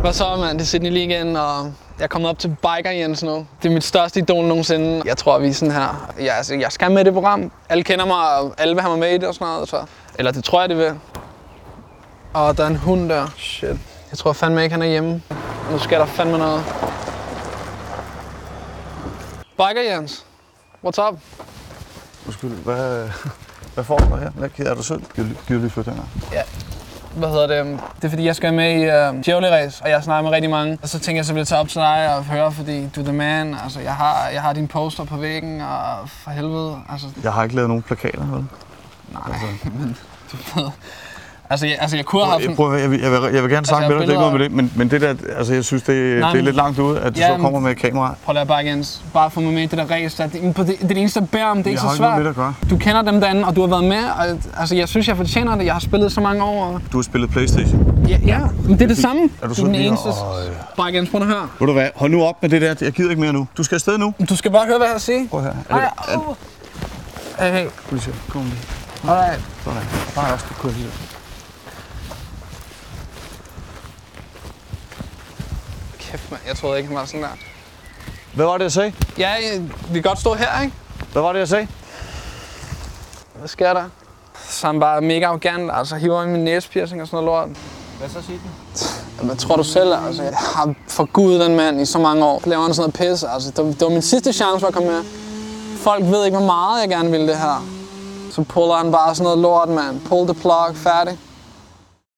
Hvad så, mand? Det er Sydney lige igen, og jeg er kommet op til Biker Jens nu. Det er mit største idol nogensinde. Jeg tror, vi er sådan her. Jeg skal med i det program. Alle kender mig, og alle vil have mig med i det og sådan noget. Så. Eller det tror jeg, det vil. Og der er en hund der. Shit. Jeg tror fandme ikke, han er hjemme. Nu skal der fandme noget. Biker Jens. What's up? Undskyld, hvad får du her? Er du sød? Giv lige flytte her. Ja. Hvad hedder det? Det er fordi, jeg skal med i Chevrolet-race, og jeg snakker med rigtig mange. Og så tænker jeg, så vil jeg tage op til dig og høre, fordi du er the man. Altså, jeg har din poster på væggen, og for helvede. Altså... Jeg har ikke lavet nogen plakater, vel? Nej, men du ved... Altså, jeg kunne have haft... Jeg vil gerne snakke med dig, det er ikke noget med det, men det der, altså jeg synes, det er lidt langt ud, at du så kommer med et kamera. Prøv at lade bare igen, bare få mig med i det der race der. Det er det eneste, jeg beder om, det er ikke så svært. Med at gøre. Du kender dem derinde, og du har været med, og altså, jeg synes, jeg fortjener det. Jeg har spillet så mange år. Og... Du har spillet PlayStation? Ja, men det er det samme. Er du den eneste. Bare igen, prøv at høre. Ved du hvad, hold nu op med det der, jeg gider ikke mere nu. Du skal afsted nu. Du skal bare høre, hvad jeg siger. Prøv her. Hey. Kom lige. Alright. Sådan. Bare også, du kører lige. Kæft, mand. Jeg troede ikke, han var sådan der. Hvad var det, jeg sagde? Ja, vi kan godt stå her, ikke? Hvad var det, jeg sagde? Hvad sker der? Så er han bare mega arrogant, altså hiver i min næsepiercing og sådan noget lort. Hvad så siger den? Hvad tror du selv, altså? Jeg har forgudet den mand i så mange år. Laver han sådan noget pis, altså. Det var min sidste chance for at komme med. Folk ved ikke, hvor meget jeg gerne vil det her. Så puller han bare sådan noget lort, mand. Pull the plug, færdig.